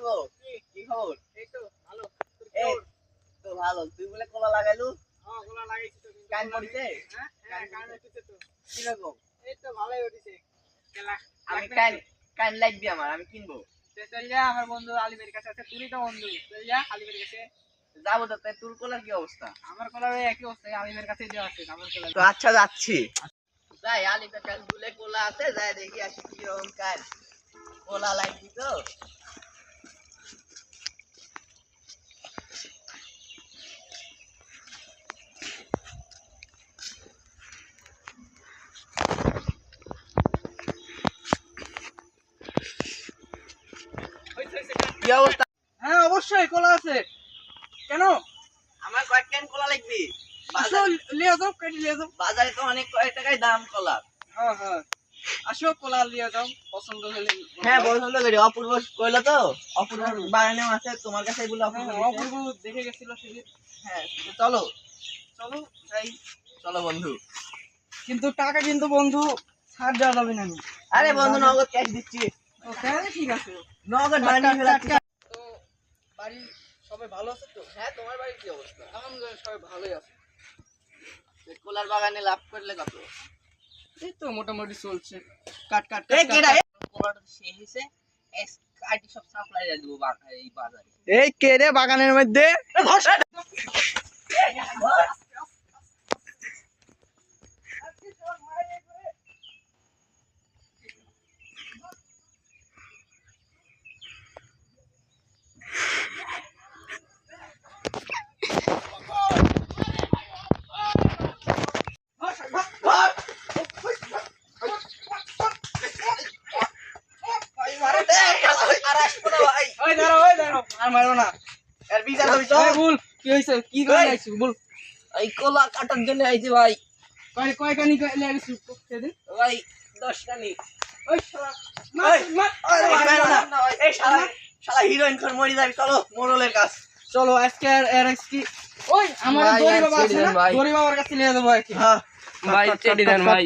বন্ধু কি খবর? এই তো ভালো। এই তো ভালো। তুই বলে কলা লাগাইলু? হ্যাঁ, কলা লাগাইছি তো। কান মরিছে? হ্যাঁ, কান উঠেছে তো। কিরকম? এই তো ভালোই উঠেছে। কেলা আমি কান লাগবে আমার, আমি কিনবো। চল যা, আমার বন্ধু আলিমের কাছে আছে, তুই তো বন্ধু, চল যা আলিমের কাছে। যাবো তো, তাই তোর কলার কি অবস্থা? আমার কলার ওই একই অবস্থা, আলিমের কাছে দেওয়া আছে আমার কলা। তো আচ্ছা যাচ্ছি। যাই আলিমের কাছে দুলে কলা আছে, যাই দেখি আসি কিরকম কান। কলা লাগবি তো? কি অবস্থা? হ্যাঁ অবশ্যই কলা আছে। কেন? আমার কয়েক ক্যান কলা লাগবে। আসো লিয়ে যাও, কেটে লিয়ে যাও। বাজারে তো অনেক কয়েক টাকায় দাম কলা। হ্যাঁ হ্যাঁ, আসো কলা লিয়ে যাও, পছন্দ হলে। হ্যাঁ পছন্দ করি। অপূর্ব কইলো তো, অপূর্ব বাগানেও আছে, তোমার কাছে এগুলো হ্যাঁ, অপূর্ব অপূর্ব দেখে গেছিল সেদিন। হ্যাঁ তো চলো চলো। যাই। চলো বন্ধু। কিন্তু টাকা কিন্তু বন্ধু ছাড় দেওয়া যাবে না। আরে বন্ধু নগদ ক্যাশ দিচ্ছি। তাহলে ঠিক আছে। নগদ বানিয়ে ফেলাচ্ছি। তো বাড়ি সবাই ভালো আছে তো? হ্যাঁ তোমার বাড়ির কি অবস্থা? আলহামদুলিল্লাহ সবাই ভালোই আছে। কলার বাগানে লাভ করলে কত? এই তো মোটামুটি চলছে। কাট কাট এই কেডা কলাটা শেষ হইছে, কাটি সব সাপ্লাই দিব এই বাজারে। এই কে রে বাগানের মধ্যে? ওই দাঁড়াও, ওই দাঁড়াও, আর মারো না। এর বিচার হবি তো? ওই বল, কি হইছে? কি করে আইছো বল? এই কলা কাটার জন্য আইছি ভাই। কয় কয় কানি কইলে আইছো সেদিন? ভাই 10 কানি। ওই শালা মার মার। এই শালা হিরোইন খর মরি যাবি। চলো মোরলের কাছ। চলো আজকে আর কি ওই আমার ভাই, দড়ি আর বাবা আছে ছেড়ে না, দেন ভাই। দড়ি বাবার কাছে নিয়ে যাবো আর কি। হ্যাঁ ভাই চেটে দেন ভাই।